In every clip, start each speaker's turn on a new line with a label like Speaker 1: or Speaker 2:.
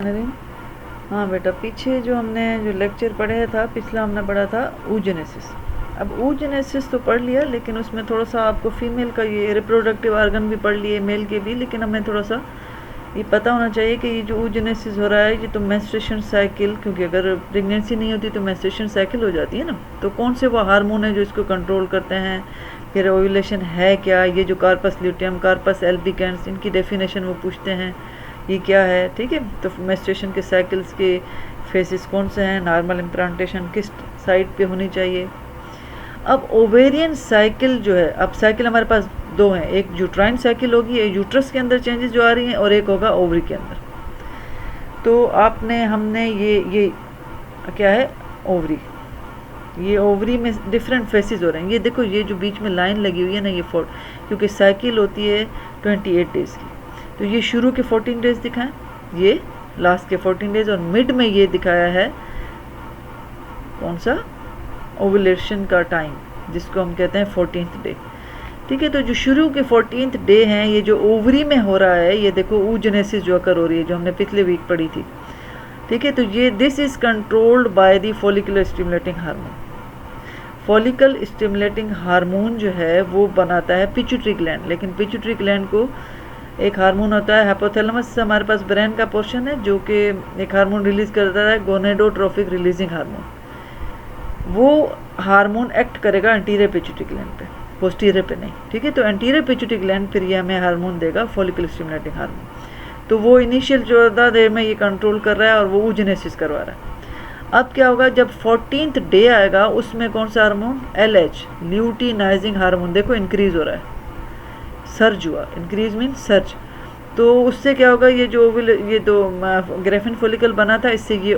Speaker 1: अरे हाँ बेटा, पीछे जो हमने जो लेक्चर पढ़ा था, पिछला हमने पढ़ा था oogenesis। अब oogenesis तो पढ़ लिया, लेकिन उसमें थोड़ा सा आपको फीमेल का ये रिप्रोडक्टिव ऑर्गन भी पढ़ लिए, मेल के भी, लेकिन हमें थोड़ा सा ये पता होना चाहिए कि ये जो oogenesis हो रहा है ये तो मेंस्ट्रुएशन साइकिल, क्योंकि अगर प्रेगनेंसी नहीं होती तो मेंस्ट्रुएशन साइकिल हो जाती है ना। तो कौन से वो हार्मोन है जो इसको कंट्रोल करते हैं, फिर ओव्यूलेशन है क्या, ये जो कार्पस ल्यूटियम, कार्पस एल्बिकेंस, इनकी डेफिनेशन वो पूछते हैं ये क्या है। ठीक है, तो मेंस्ट्रुएशन के साइकिल्स के फेसेस कौन से हैं, नॉर्मल इम्प्लांटेशन किस साइड पे होनी चाहिए। अब ओवेरियन साइकिल जो है, अब साइकिल हमारे पास दो हैं, एक यूट्राइन साइकिल होगी, एक यूट्रस के अंदर चेंजेस जो आ रही हैं, और एक होगा ओवरी के अंदर। तो हमने ये क्या है, ओवरी, ये ओवरी में डिफरेंट फेसेस हो रहे हैं। ये देखो, ये जो बीच में लाइन लगी हुई है ना, ये क्योंकि साइकिल होती है 28 डेज़ की, तो ये शुरू के 14 डेज़ दिखाएं, ये लास्ट के 14 डेज़, और मिड में ये दिखाया है कौन सा, ओवुलेशन का टाइम, जिसको हम कहते हैं 14th डे। ठीक है, तो जो शुरू के 14th डे हैं, ये जो ओवरी में हो रहा है, ये देखो oogenesis जो अकर हो रही है, जो हमने पिछले वीक पढ़ी थी। ठीक है, तो ये this is controlled by the follicular stimulating hormone. Follicle stimulating hormone जो है वो बनाता है पिट्यूटरी ग्लैंड, लेकिन पिट्यूटरी ग्लैंड को एक हार्मोन होता है हाइपोथैलेमस, हमारे पास ब्रेन का पोर्शन है, जो कि एक हार्मोन रिलीज करता है, गोनेडोट्रोफिक रिलीजिंग हार्मोन। वो हार्मोन एक्ट करेगा एंटीरियर पिट्यूटरी ग्लैंड पे, पोस्टीरियर पे नहीं। ठीक है, तो एंटीरियर पिट्यूटरी ग्लैंड फिर ये हमें हार्मोन देगा, फॉलिकल स्टिमुलेटिंग हार्मोन। तो वो इनिशियल 14 देर में ये कंट्रोल कर रहा है और वो oogenesis करवा रहा है। अब क्या होगा, जब 14th डे आएगा, उसमें कौन सा हार्मोन, LH, ल्यूटिनाइजिंग हार्मोन, देखो इंक्रीज हो रहा है, सर्ज हुआ, इंक्रीज मीन सर्ज। तो उससे क्या होगा, ये जो ये तो ग्रेफिन फॉलिकल बना था, इससे ये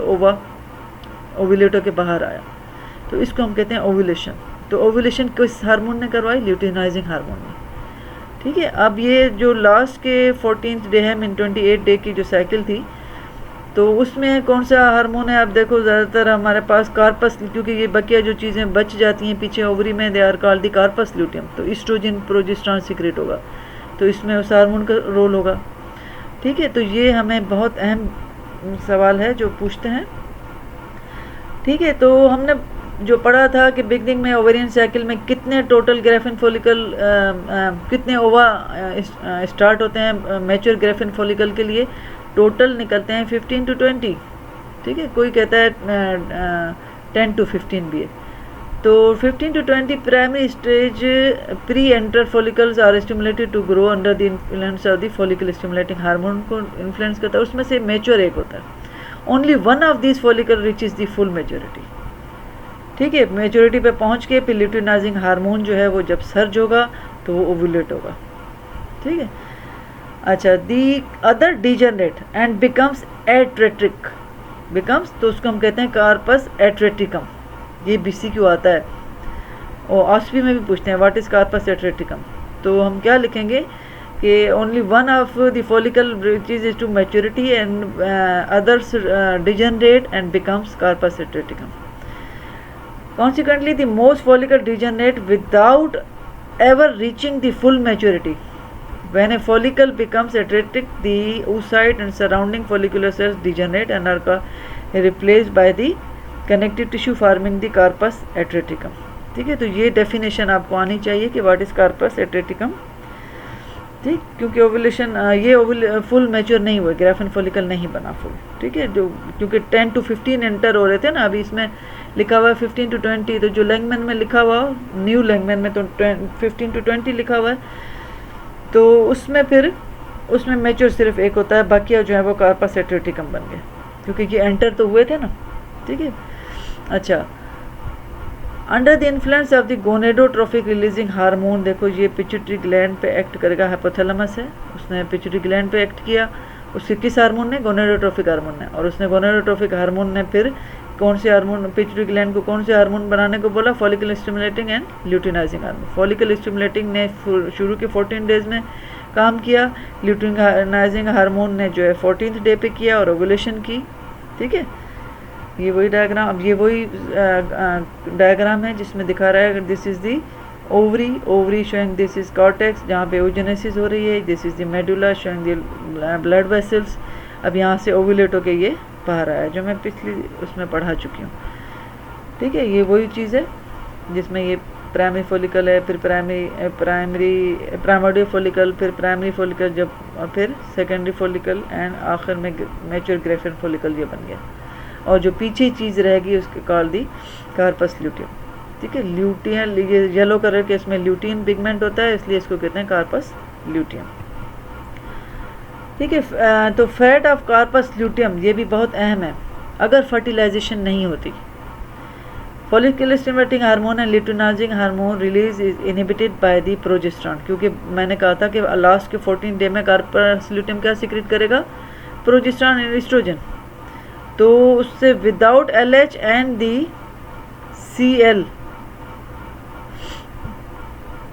Speaker 1: ओव्यूलेटर के बाहर आया, तो इसको हम कहते हैं ओव्यूलेशन। तो ओव्यूलेशन किस हार्मोन ने करवाई, ल्यूटिनाइजिंग हार्मोन ने। ठीक है, अब ये जो लास्ट के 14th डे है, मीन 28 डे की जो साइकिल थी, तो उसमें कौन सा हार्मोन है। आप देखो, ज़्यादातर हमारे पास कार्पस, क्योंकि ये बकिया जो चीज़ें बच जाती हैं पीछे ओवरी में, they are called the corpus luteum. तो ईस्ट्रोजन प्रोजेस्टेरॉन सीक्रेट होगा, तो इसमें उस हार्मोन का रोल होगा। ठीक है, तो ये हमें बहुत अहम सवाल है जो पूछते हैं। ठीक है, तो हमने जो पढ़ा था कि बिगनिंग में ओवेरियन साइकिल में कितने टोटल ग्रेफिन फॉलिकल, कितने ओवा स्टार्ट होते हैं मैच्योर ग्रेफिन फॉलिकल के लिए, टोटल निकलते हैं 15 to 20। ठीक है, कोई कहता है 10 to 15 भी है। तो 15 to 20 primary stage pre antral follicles are stimulated to grow under the influence of the follicle stimulating hormone को इन्फ्लुएंस करता है, उसमें से मैच्योर एक होता है। Only one of this follicle reaches the full maturity. ठीक है, मेच्योरिटी पे पहुंच के फिर ल्यूटिनाइजिंग हार्मोन जो है वो जब सर्ज होगा तो वो ओव्यूलेट होगा। ठीक है, अच्छा, the other degenerate and becomes atretic, becomes, तो उसको हम कहते हैं कार्पस एट्रेटिकम। ये BCQ आता है, और ऑस्पी में भी पूछते हैं व्हाट इज कार्पस एट्रेटिकम। तो हम क्या लिखेंगे कि only one of the follicle reaches is to maturity and others degenerate and becomes corpus atreticum. Consequently, the most follicle degenerate without ever reaching the full maturity. When a follicle becomes atretic, the oocyte and surrounding follicular cells degenerate and are replaced by the connective tissue forming the corpus atreticum. ठीक है, तो ये definition आपको आनी चाहिए कि what is corpus एट्रेटिकम। ठीक, क्योंकि ओवुलेशन ये फुल मैच्योर नहीं हुआ, ग्रेफिन फॉलिकल नहीं बना फुल। ठीक है, जो क्योंकि 10 to 15 एंटर हो रहे थे ना, अभी इसमें लिखा हुआ है 15 to 20, तो जो लैंगमैन में लिखा हुआ, न्यू लैंगमैन में तो 15 to 20 लिखा हुआ है, तो उसमें मैच्योर सिर्फ एक होता है, बाकी जो है वो कार्पस एट्रेटिकम बन गए, क्योंकि ये एंटर तो हुए थे ना। ठीक है, अच्छा, under the influence of the gonadotropic releasing hormone, देखो ये पिट्यूटरी ग्लैंड पे एक्ट करेगा, हाइपोथैलेमस है, उसने पिट्यूटरी ग्लैंड पे एक्ट किया, उसके किस हार्मोन ने, गोनेडोट्रोफिक हार्मोन ने, और उसने गोनेडोट्रोफिक हार्मोन ने फिर कौन से हार्मोन, पिट्यूटरी ग्लैंड को कौन से हार्मोन बनाने को बोला, follicle stimulating and luteinizing hormone. Follicle stimulating ने शुरू के 14 डेज में काम किया, ल्यूटिनाइजिंग हार्मोन ने जो है 14th डे पे किया और ओवुलेशन की। ठीक है, ये वही डायग्राम, अब ये वही डायग्राम है जिसमें दिखा रहा है this is the ovary showing this is cortex, जहाँ पे oogenesis हो रही है, this is the medulla showing the blood vessels, अब यहाँ से ओव्यूलेट होके ये बाहर आया, जो मैं पिछली उसमें पढ़ा चुकी हूँ। ठीक है, ये वही चीज़ है जिसमें ये प्राइमरी फॉलिकल है, फिर प्राइमरी फॉलिकल, फिर प्राइमरी फॉलिकल, जब फिर सेकेंडरी फॉलिकल एंड आखिर में मैच्योर ग्रेफिन फॉलिकल ये बन गया। और जो पीछे चीज़ रहेगी उसके कॉल दी कार्पस ल्यूटियम। ठीक है, ल्यूटियन, ये येलो कलर के इसमें ल्यूटियन पिगमेंट होता है, इसलिए इसको कहते हैं कार्पस ल्यूटियम। ठीक है, तो फैट ऑफ कार्पस ल्यूटियम ये भी बहुत अहम है। अगर फर्टिलाइजेशन नहीं होती, follicular stimulating hormone and luteinizing hormone release is inhibited by the progesterone, क्योंकि मैंने कहा था कि लास्ट के 14 डे में कार्पस ल्यूटियम क्या सीक्रेट करेगा, प्रोजेस्टेरॉन एंड एस्ट्रोजन। तो उससे without LH and the CL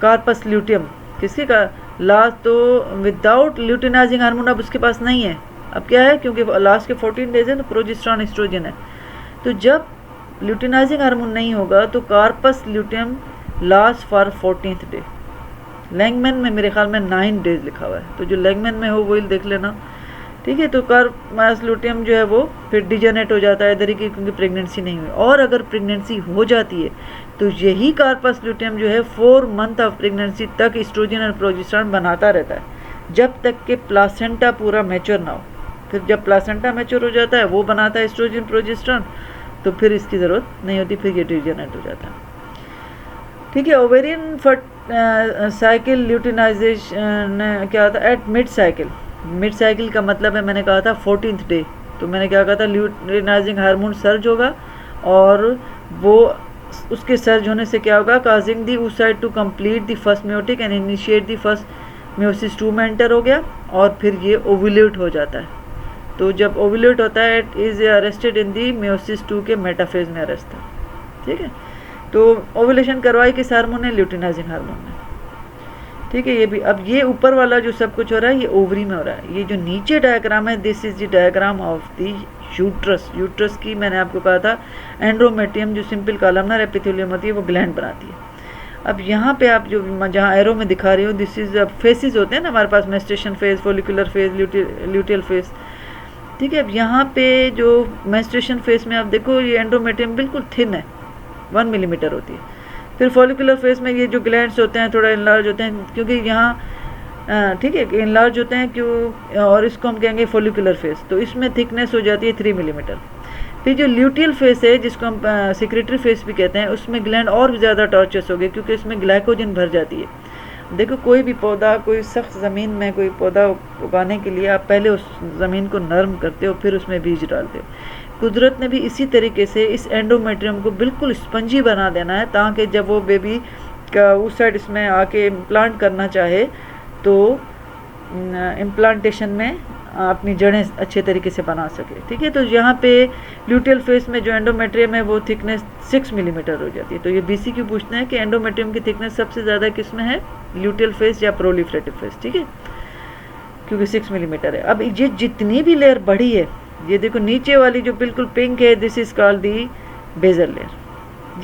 Speaker 1: corpus luteum किसके का लास्ट, तो विदाउट ल्यूटिनाइजिंग हार्मोन अब उसके पास नहीं है। अब क्या है, क्योंकि लास्ट के 14 डेज है तो प्रोजेस्टेरॉन एस्ट्रोजन है। तो जब ल्यूटिनाइजिंग हार्मोन नहीं होगा तो corpus luteum last for 14th day. Langman में मेरे ख्याल में 9 डेज लिखा हुआ है, तो जो लैंगमैन में हो वही देख लेना। ठीक है, तो कार्पस ल्यूटियम जो है वो फिर डिजेनेट हो जाता है इधर ही, क्योंकि प्रेगनेंसी नहीं हुई। और अगर प्रेगनेंसी हो जाती है तो यही कार्पस ल्यूटियम जो है 4 मंथ ऑफ प्रेगनेंसी तक एस्ट्रोजन और प्रोजेस्टेरॉन बनाता रहता है, जब तक कि प्लासेंटा पूरा मैच्योर ना हो। फिर जब प्लासेंटा मैच्योर हो जाता है वो बनाता है एस्ट्रोजन प्रोजेस्टेरॉन, तो फिर इसकी ज़रूरत नहीं होती, फिर ये डिजेनेट हो जाता है। ठीक है, ओवेरियन साइकिल ल्यूटिनाइजेशन क्या होता है at mid cycle. Mid cycle का मतलब है, मैंने कहा था 14th डे, तो मैंने क्या कहा था, ल्यूटिनाइजिंग हार्मोन सर्ज होगा और वो उसके सर्ज होने से क्या होगा, causing the oocyte to complete the first meiotic and initiate the first meiosis 2 में एंटर हो गया, और फिर ये ओव्यूलेट हो जाता है। तो जब ओव्यूलेट होता है it is arrested in the meiosis 2 के मेटाफेज में अरेस्ट है। ठीक है, तो ओव्यूलेशन करवाई किस हार्मोन है, ल्यूटिनाइजिंग हार्मोन ने। ठीक है, ये भी अब ये ऊपर वाला जो सब कुछ हो रहा है ये ओवरी में हो रहा है। ये जो नीचे डायग्राम है, this is the diagram of the uterus. Uterus की मैंने आपको कहा था एंड्रोमेट्रियम जो सिंपल कॉलमनर एपिथेलियम होती है वो ग्लैंड बनाती है। अब यहाँ पे आप जो जहाँ एरो में दिखा रही हो, दिस इज अब फेसेस होते हैं ना हमारे पास, menstruation phase, follicular phase, luteal phase. ठीक है, अब यहाँ पे जो मेंस्ट्रुएशन फेज में आप देखो ये एंड्रोमेट्रियम बिल्कुल थिन है, 1 मिलीमीटर होती है। फिर फॉलिकुलर फेज में ये जो ग्लैंड्स होते हैं थोड़ा इनलार्ज होते हैं, क्योंकि यहाँ ठीक है इनलार्ज होते हैं क्यों, और इसको हम कहेंगे फॉलिकुलर फेज, तो इसमें थिकनेस हो जाती है 3 मिलीमीटर। फिर जो ल्यूटियल फेस है जिसको हम सेक्रेटरी फेस भी कहते हैं, उसमें ग्लैंड और भी ज़्यादा टॉर्चस हो गए, क्योंकि इसमें ग्लाइकोजन भर जाती है। देखो कोई भी पौधा, कोई सख्त ज़मीन में कोई पौधा उगाने के लिए आप पहले उस ज़मीन को नरम करते हो, फिर उसमें बीज डालते हो। कुदरत ने भी इसी तरीके से इस एंडोमेट्रियम को बिल्कुल स्पंजी बना देना है, ताकि जब वो बेबी का उस साइड इसमें आके इम्प्लांट करना चाहे तो इम्प्लांटेशन में अपनी जड़ें अच्छे तरीके से बना सके। ठीक है, तो यहाँ पे ल्यूटियल फेस में जो एंडोमेट्रियम है वो थिकनेस 6 मिलीमीटर हो जाती है। तो ये BCQ पूछते हैं कि एंडोमेट्रियम की थिकनेस सबसे ज़्यादा किस में है, ल्यूटियल फेस या प्रोलिफरेटिव फेस। ठीक है, क्योंकि 6 मिलीमीटर है। अब ये जितनी भी लेयर बढ़ी है, ये देखो नीचे वाली जो बिल्कुल पिंक है, this is called the basal layer.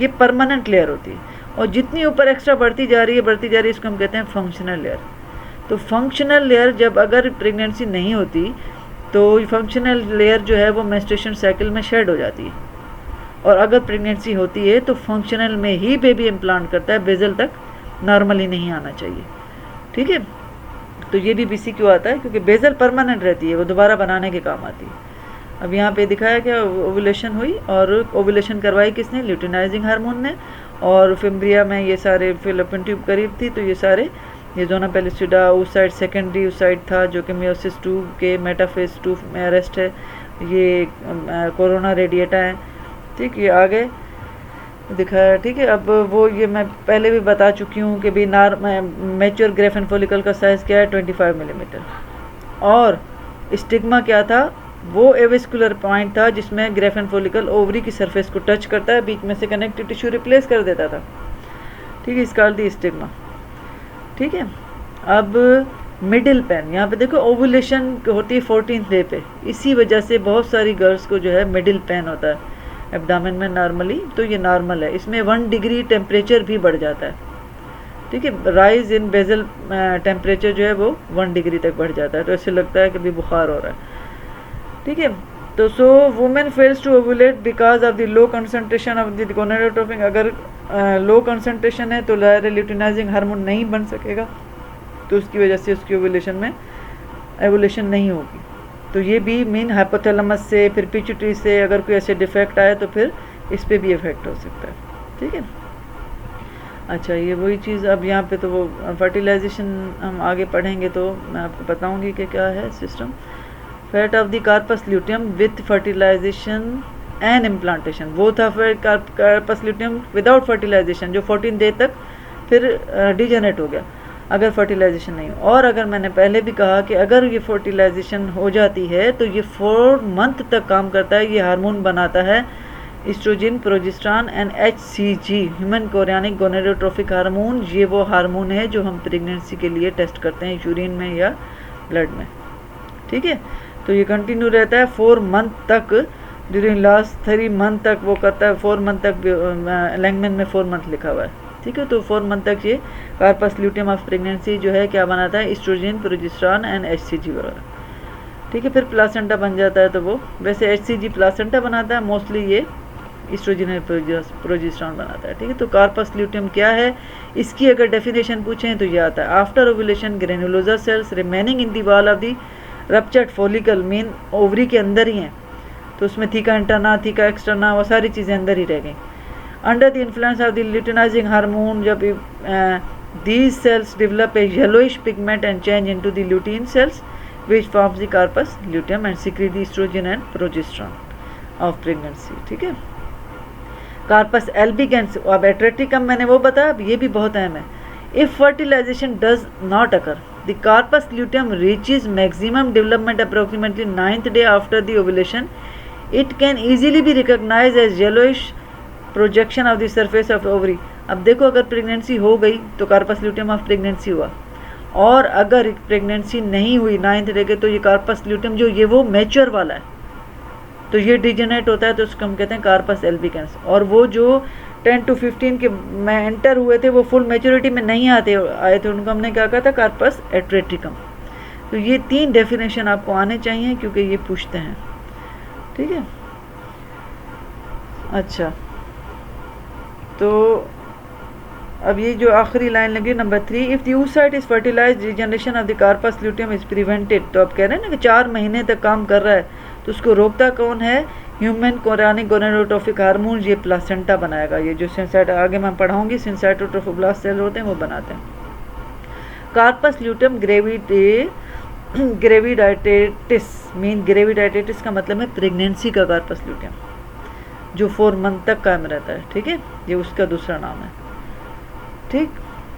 Speaker 1: ये परमानेंट लेयर होती है, और जितनी ऊपर एक्स्ट्रा बढ़ती जा रही है इसको हम कहते हैं फंक्शनल लेयर। तो फंक्शनल लेयर जब अगर प्रेगनेंसी नहीं होती तो फंक्शनल लेयर जो है वो मेंस्ट्रुएशन साइकिल में शेड हो जाती है, और अगर प्रेगनेंसी होती है तो फंक्शनल में ही बेबी इम्प्लांट करता है, बेजल तक नॉर्मली नहीं आना चाहिए। ठीक है, तो ये भी BCQ आता है, क्योंकि बेजल परमानेंट रहती है, वो दोबारा बनाने के काम आती है। अब यहाँ पे दिखाया क्या, ओव्यूलेशन हुई, और ओव्यूलेशन करवाई किसने, ल्यूटिनाइजिंग हार्मोन ने। और फिम्ब्रिया में ये सारे फिलोपियन ट्यूब करीब थी, तो ये सारे ये जोना पेलिस्टिडा उस साइड सेकेंडरी उस साइड था, जो कि मियोसिस 2 के मेटाफेज 2 में अरेस्ट है। ये कोरोना रेडिएटा है। ठीक, ये आगे दिखाया। ठीक है, अब वो ये मैं पहले भी बता चुकी हूँ कि भी मैच्योर ग्रेफिन फॉलिकल का साइज़ क्या है, 25 मिलीमीटर। और स्टिग्मा क्या था, वो एविस्कुलर पॉइंट था जिसमें ग्रेफिन फॉलिकल ओवरी की सरफेस को टच करता है, बीच में से कनेक्टिव टिश्यू रिप्लेस कर देता था। ठीक है, इसका दी स्टिग्मा। ठीक है, अब मिडिल पेन, यहाँ पे देखो ओवुलेशन होती है 14th डे पे, इसी वजह से बहुत सारी गर्ल्स को जो है मिडिल पेन होता है एब्डामेन में नॉर्मली, तो ये नॉर्मल है। इसमें 1 डिग्री टेम्परेचर भी बढ़ जाता है। ठीक है, राइज इन बेजल टेम्परेचर जो है वो 1 डिग्री तक बढ़ जाता है, तो ऐसे लगता है कि भी बुखार हो रहा है। ठीक है। तो so women fails to ovulate because of the low concentration of the gonadotropin. अगर लो कंसंट्रेशन है तो लुटिनाइजिंग हार्मोन नहीं बन सकेगा, तो उसकी वजह से उसकी ओवुलेशन में एवोल्यूशन नहीं होगी। तो ये भी मीन हाइपोथैलेमस से, फिर पिट्यूटरी से अगर कोई ऐसे डिफेक्ट आए तो फिर इस पर भी इफेक्ट हो सकता है, ठीक है। अच्छा, ये वही चीज़ अब यहाँ पे तो वो फर्टिलाइजेशन हम आगे पढ़ेंगे तो मैं आपको बताऊंगी कि क्या है system. Fate of the corpus luteum with fertilization and implantation, वो था फिर कार्पस ल्यूटियम विदाउट फर्टिलाइजेशन जो 14 डे तक फिर डिजेनरेट हो गया अगर फर्टिलाइजेशन नहीं। और अगर मैंने पहले भी कहा कि अगर ये फर्टिलाइजेशन हो जाती है तो ये 4 मंथ तक काम करता है। ये हार्मोन बनाता है oestrogen, progesterone and HCG, human chorionic gonadotropic hormone. ये वो हार्मोन है जो हम प्रेगनेंसी के लिए टेस्ट करते हैं यूरिन में या ब्लड में, ठीक है। तो ये कंटिन्यू रहता है 4 मंथ तक, ड्यूरिंग लास्ट 3 मंथ तक वो करता है। 4 मंथ तक लैंगमैन में 4 मंथ लिखा हुआ है, ठीक है। तो 4 मंथ तक ये कार्पस ल्यूटियम ऑफ प्रेगनेंसी जो है क्या बनाता है, एस्ट्रोजन, प्रोजेस्टेरॉन एंड HCG वगैरह, ठीक है। फिर प्लासेंटा बन जाता है। तो वो वैसे HCG प्लासेंटा बनाता है, मोस्टली ये एस्ट्रोजन और प्रोजेस्टेरॉन बनाता है, ठीक है। तो कार्पस ल्यूटियम क्या है, इसकी अगर डेफिनेशन पूछें तो ये आता है, after ovulation granulosa cells remaining in the wall of the ruptured follicle, mean ovary के अंदर ही हैं, तो उसमें थीका इंटरना, थीका एक्सटर्ना, वो सारी चीज़ें अंदर ही रह गई। Under the influence of the luteinizing hormone, जब these cells develop a yellowish pigment and change into the lutein cells which forms the carpus luteum and secrete the estrogen and progesterone of pregnancy, ठीक है। Corpus एल्बिगेंस, अब एट्रेटिकम मैंने वो बताया, अब ये भी बहुत अहम है। If fertilization does not occur, the corpus luteum reaches maximum development approximately 9th day after the ovulation. It can easily be recognize as yellowish projection of the surface of ovary. अब देखो, अगर प्रेगनेंसी हो गई तो corpus luteum of pregnancy हुआ, और अगर pregnancy नहीं हुई 9th डे के तो ये कार्पस ल्यूटियम जो ये वो मैच्योर वाला है, तो ये डिजेनरेट होता है, तो उसको हम कहते हैं कार्पस एल्बिगेंस। और वो जो 10 to 15 के में एंटर हुए थे वो फुल मैच्योरिटी में नहीं आए थे, उनको हमने क्या कहा था, कार्पस एट्रेटिकम। तो ये 3 डेफिनेशन आपको आने चाहिए क्योंकि ये पूछते हैं, ठीक है। अच्छा, तो अब ये जो आखिरी लाइन लगी number 3, if the oocyte is fertilize regeneration of the corpus luteum is prevented. तो आप कह रहे हैं ना कि 4 महीने तक काम कर रहा है, तो उसको रोकता कौन है, ह्यूमन कोरियानिक गोनेडोट्रोफिक हार्मोन, ये प्लासेंटा बनाएगा। ये जो सिंसाइट आगे मैं पढ़ाऊंगी, सिंसाइटोट्रोफोब्लास्ट सेल होते हैं वो बनाते हैं। कार्पस ल्यूटियम ग्रेविडाइटेटिस, मीन ग्रेविडाइटेटिस का मतलब है प्रेगनेंसी का कार्पस ल्यूटियम, जो 4 मंथ तक कायम रहता है, ठीक है। ये उसका दूसरा नाम है, ठीक।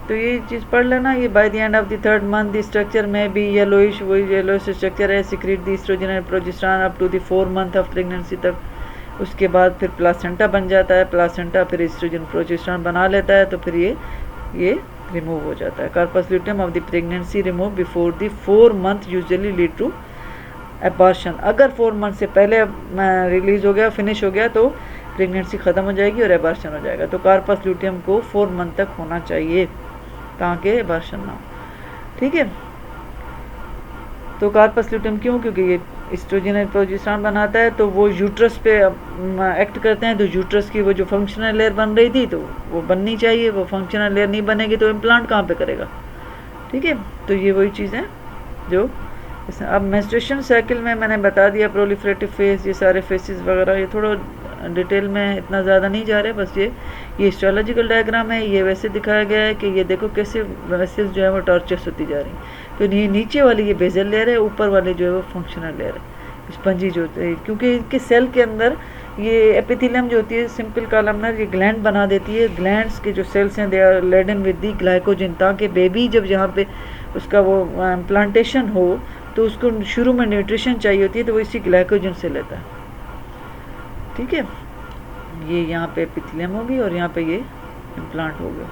Speaker 1: तो ये चीज़ पढ़ लेना। ये by the end of the 3rd month the structure में भी येलोइश, वही येलोइश स्ट्रक्चर है, secrete the oestrogen and progesterone up to the 4 month of pregnancy तक। उसके बाद फिर प्लासेंटा बन जाता है, प्लासेंटा फिर एस्ट्रोजन प्रोजेस्टेरॉन बना लेता है, तो फिर ये रिमूव हो जाता है। Corpus luteum of the pregnancy remove before the 4 month usually lead to abortion. अगर 4 मंथ से पहले रिलीज हो गया, फिनिश हो गया, तो प्रेगनेंसी ख़त्म हो जाएगी और एबॉर्शन हो जाएगा। तो कार्पस ल्यूटियम को 4 मंथ तक होना चाहिए ताकि एबॉर्शन ना हो, ठीक है। तो कार्पस ल्यूटियम क्यों, क्योंकि ये एस्ट्रोजन और प्रोजेस्टेरॉन बनाता है, तो वो यूट्रस पे एक्ट करते हैं। तो यूट्रस की वो जो फंक्शनल लेयर बन रही थी तो वो बननी चाहिए, वो फंक्शनल लेयर नहीं बनेगी तो इम्प्लांट कहाँ पे करेगा, ठीक है। तो ये वही चीज़ें जो अब मेंस्ट्रुएशन साइकिल में मैंने बता दिया, प्रोलिफरेटिव फेज, ये सारे फेसेस वगैरह, ये थोड़ा डिटेल में इतना ज़्यादा नहीं जा रहे, बस ये हिस्टोलॉजिकल डायग्राम है। ये वैसे दिखाया गया है कि ये देखो कैसे वेसल्स जो है वो टॉर्चर्स होती जा रही हैं। तो ये नीचे वाली ये बेजल लेयर है, ऊपर वाली जो है वो फंक्शनल लेयर है, स्पंजी जो होती है, क्योंकि इनके सेल के अंदर ये एपिथेलियम जो होती है सिंपल कॉलमनर, ये ग्लैंड बना देती है। ग्लैंड्स के जो सेल्स हैं they are laden with the glycogen, ताकि बेबी जब यहाँ पे उसका वो इम्प्लांटेशन हो तो उसको शुरू में न्यूट्रिशन चाहिए होती है, तो वो इसी ग्लाइकोजन से लेता है, ठीक है। ये यहाँ पे एपिथेलियम होगी और यहाँ पे ये इम्प्लांट हो गया।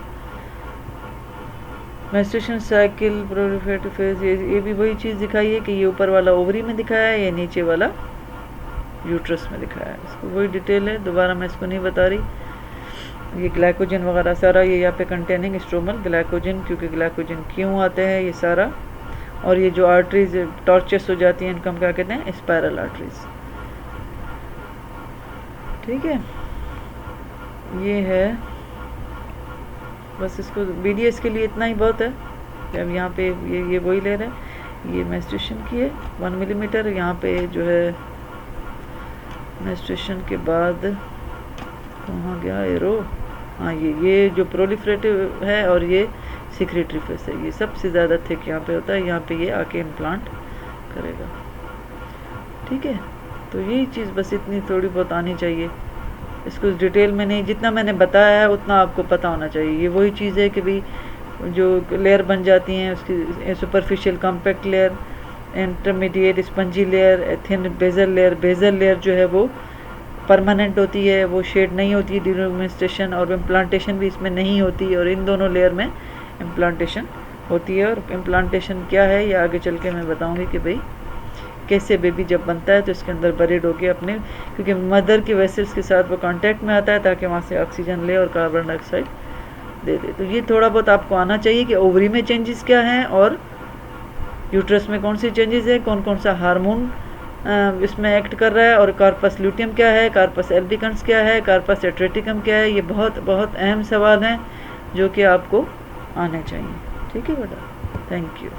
Speaker 1: मेंस्ट्रुएशन साइकिल, प्रोलिफरेटिव फेज, ये भी वही चीज़ दिखाई है कि ये ऊपर वाला ओवरी में दिखाया है, ये नीचे वाला यूट्रस में दिखाया है। इसको वही डिटेल है, दोबारा मैं इसको नहीं बता रही। ये ग्लाइकोजन वगैरह सारा ये यहाँ पे कंटेनिंग स्ट्रोमल ग्लाइकोजन, क्योंकि ग्लाइकोजन क्यों आते हैं ये सारा, और ये जो आर्टरीज टॉर्चेस हो जाती हैं इनको हम क्या कहते हैं, स्पायरल आर्टरीज। ठीक है, ये है बस। इसको BDS के लिए इतना ही बहुत है कि अब यहाँ पे ये वही ले रहे हैं, ये मेंस्ट्रुएशन की है 1 मिलीमीटर। यहाँ पे जो है मेंस्ट्रुएशन के बाद कहाँ गया एरो, हाँ ये जो प्रोलिफरेटिव है और ये सिक्रेटरी फेस है, ये सबसे ज़्यादा थिक यहाँ पे होता है, यहाँ पे ये आके इम्प्लांट करेगा। ठीक है, तो यही चीज़ बस इतनी थोड़ी बहुत आनी चाहिए, इसको डिटेल में नहीं, जितना मैंने बताया है उतना आपको पता होना चाहिए। ये वही चीज़ है कि भाई जो लेयर बन जाती हैं उसकी superficial compact layer, intermediate spongy layer, thin basal layer. Basal layer जो है वो परमानेंट होती है, वो शेड नहीं होती है ड्यूरिंग मेंस्ट्रुएशन, और इम्प्लांटेशन भी इसमें नहीं होती, और इन दोनों लेयर में इम्प्लांटेशन होती है। और इम्प्लांटेशन क्या है ये आगे चल के मैं बताऊँगी कि भाई कैसे बेबी जब बनता है तो इसके अंदर बरीड होके अपने, क्योंकि मदर के वेसल्स के साथ वो कांटेक्ट में आता है ताकि वहाँ से ऑक्सीजन ले और कार्बन डाइऑक्साइड दे दे। तो ये थोड़ा बहुत आपको आना चाहिए कि ओवरी में चेंजेस क्या हैं और यूट्रस में कौन सी चेंजेस है, कौन कौन सा हार्मोन इसमें एक्ट कर रहा है, और कार्पस ल्यूटियम क्या है, कार्पस एल्बिकन्स क्या है, कार्पस एट्रेटिकम क्या है। ये बहुत बहुत अहम सवाल हैं जो कि आपको आने चाहिए। ठीक है बेटा, थैंक यू।